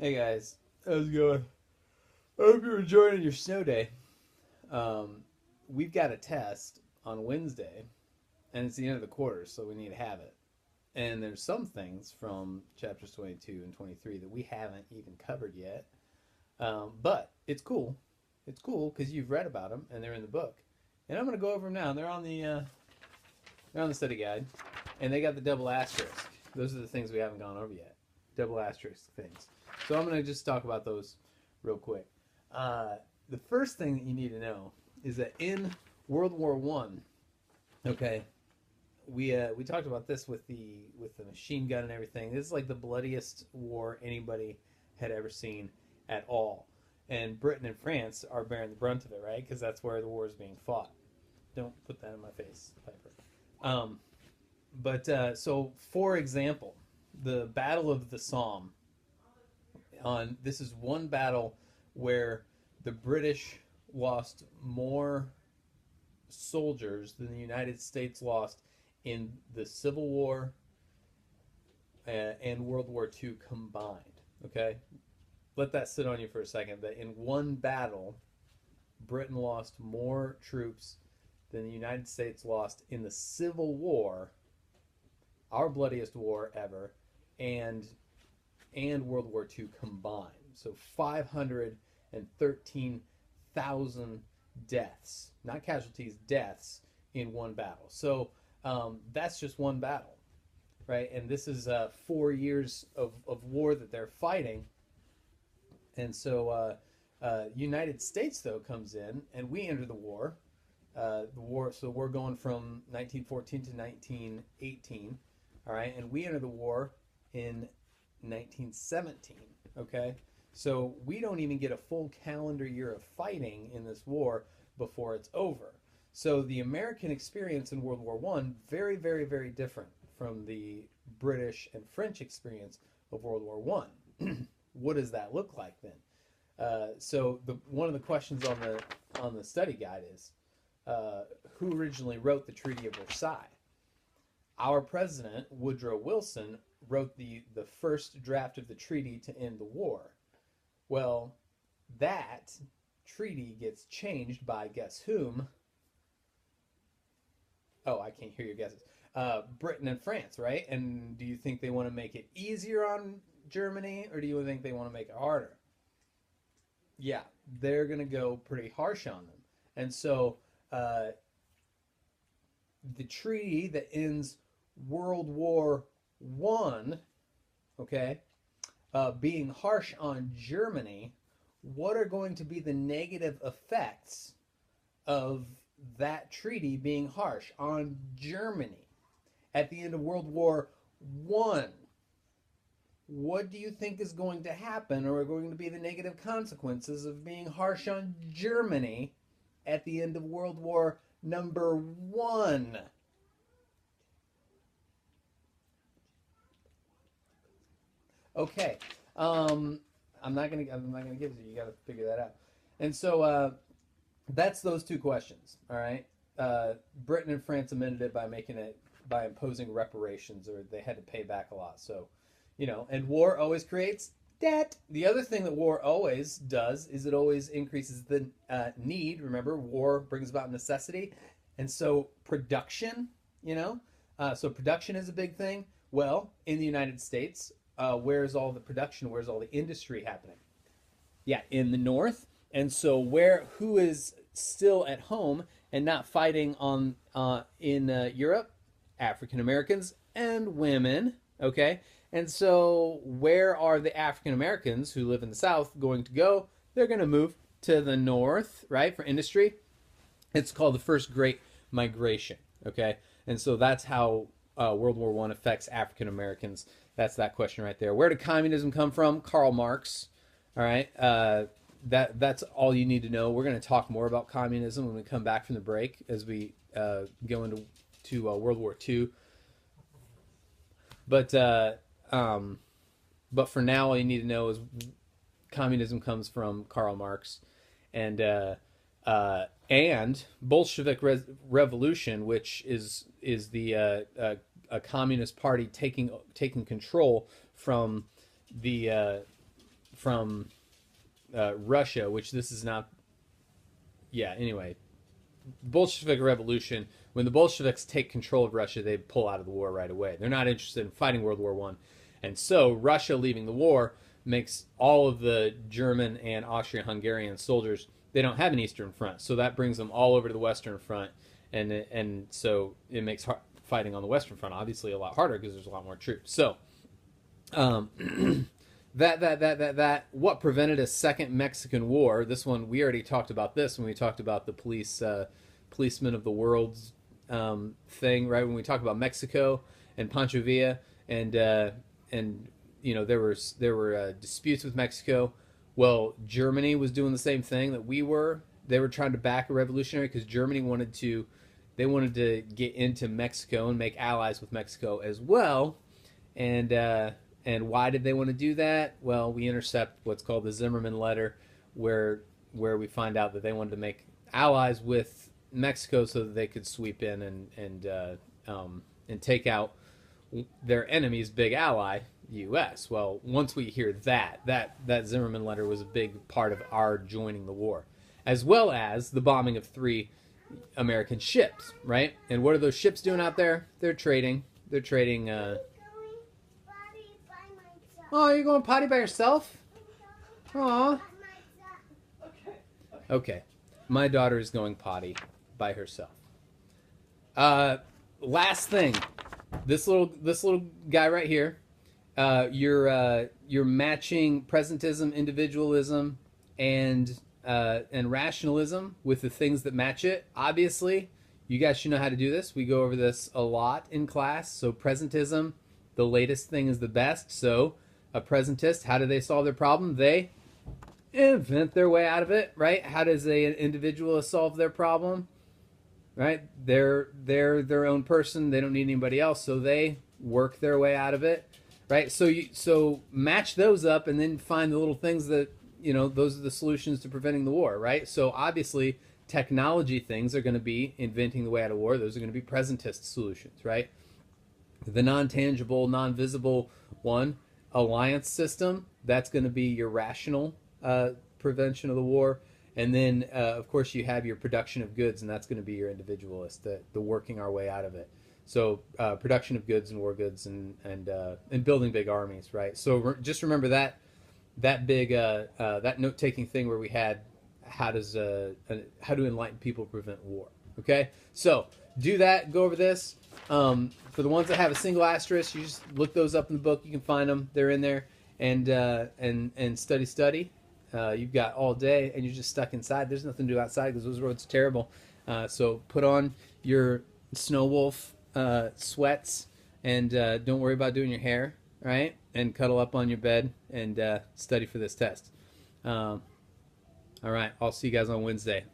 Hey guys, how's it going? I hope you're enjoying your snow day. Um, we've got a test on Wednesday, and it's the end of the quarter, so we need to have it. And there's some things from chapters 22 and 23 that we haven't even covered yet. But it's cool. It's cool because you've read about them and they're in the book. And I'm going to go over them now. They're on the study guide, and they got the double asterisk. Those are the things we haven't gone over yet. Double asterisk things. So I'm going to just talk about those real quick. The first thing that you need to know is that in World War One, okay, we talked about this with the machine gun and everything. This is like the bloodiest war anybody had ever seen at all, and Britain and France are bearing the brunt of it, right? Because that's where the war is being fought. Don't put that in my face, Piper. So, for example, the Battle of the Somme. This is one battle where the British lost more soldiers than the United States lost in the Civil War and World War II combined. Okay, let that sit on you for a second. That in one battle, Britain lost more troops than the United States lost in the Civil War, our bloodiest war ever, and World War II combined. So 513,000 deaths, not casualties, deaths in one battle. So that's just one battle, right? And this is 4 years of war that they're fighting. And so United States, though, comes in, and we enter the war. So we're going from 1914 to 1918, all right? And we enter the war in 1917, okay? So we don't even get a full calendar year of fighting in this war before it's over. So the American experience in World War One, very, very, very different from the British and French experience of World War One. What does that look like then? One of the questions on the study guide is, who originally wrote the Treaty of Versailles? Our president, Woodrow Wilson, wrote the first draft of the treaty to end the war. Well, that treaty gets changed by guess whom? Oh, I can't hear your guesses. Britain and France, right? And do you think they want to make it easier on Germany, or do you think they want to make it harder? Yeah, they're going to go pretty harsh on them. And so the treaty that ends World War One, okay, being harsh on Germany, what are going to be the negative effects of that treaty being harsh on Germany at the end of World War One? What do you think is going to happen, or are going to be the negative consequences of being harsh on Germany at the end of World War number one? Okay. I'm not gonna give it to you. You got to figure that out. And so that's those two questions. All right. Britain and France amended it by imposing reparations, or they had to pay back a lot. So, and war always creates debt. The other thing that war always does is it always increases the need. Remember, war brings about necessity, and so production. So production is a big thing. Well, in the United States, where's all the production? Where's all the industry happening? Yeah, in the north. And so who is still at home and not fighting in Europe? African Americans and women. Okay, and so where are the African Americans who live in the South going to go? They're going to move to the north, right, for industry. It's called the First Great Migration. Okay, and so that's how World War One affects African Americans. That's that question right there. Where did communism come from? Karl Marx. All right. That's all you need to know. We're going to talk more about communism when we come back from the break as we go into World War II. But for now, all you need to know is communism comes from Karl Marx, and Bolshevik Revolution, which is a communist party taking control from the Russia, which this is not. Yeah. Anyway, Bolshevik Revolution. When the Bolsheviks take control of Russia, they pull out of the war right away. They're not interested in fighting World War One, and so Russia leaving the war makes all of the German and Austrian-Hungarian soldiers, they don't have an Eastern Front, so that brings them all over to the Western Front, and so it makes fighting on the Western Front obviously a lot harder because there's a lot more troops. So that what prevented a second Mexican War? This one we already talked about this when we talked about the policemen of the world's thing, right? When we talked about Mexico and Pancho Villa and there were disputes with Mexico. Well, Germany was doing the same thing that we were. They were trying to back a revolutionary because Germany wanted to get into Mexico and make allies with Mexico as well. And why did they want to do that? Well, we intercept what's called the Zimmerman letter, where we find out that they wanted to make allies with Mexico so that they could sweep in and take out their enemy's big ally, U.S. Well, once we hear that Zimmerman letter was a big part of our joining the war, as well as the bombing of 3 American ships, right? And what are those ships doing out there? They're trading. They're trading. Oh, you're going potty by yourself? Aw. Okay. My daughter is going potty by herself. Last thing. This little guy right here. You're matching presentism, individualism, and rationalism with the things that match it. Obviously, you guys should know how to do this. We go over this a lot in class. So presentism, the latest thing is the best. So a presentist, how do they solve their problem? They invent their way out of it, right? How does an individualist solve their problem? Right? They're their own person. They don't need anybody else, so they work their way out of it. Right? So match those up and then find the little things that, those are the solutions to preventing the war, right? So obviously technology things are going to be inventing the way out of war. Those are going to be presentist solutions, right? The non-tangible, non-visible one, alliance system, that's going to be your rational prevention of the war. And then, of course, you have your production of goods, and that's going to be your individualist, the working our way out of it. So production of goods and war goods and building big armies, right? So just remember that big that note-taking thing where we had how to enlighten people prevent war. Okay, so do that. Go over this. For the ones that have a single asterisk, you just look those up in the book. You can find them. They're in there. And study. You've got all day, and you're just stuck inside. There's nothing to do outside because those roads are terrible. So put on your Snow Wolf sweats and don't worry about doing your hair, right? And cuddle up on your bed and study for this test. All right, I'll see you guys on Wednesday.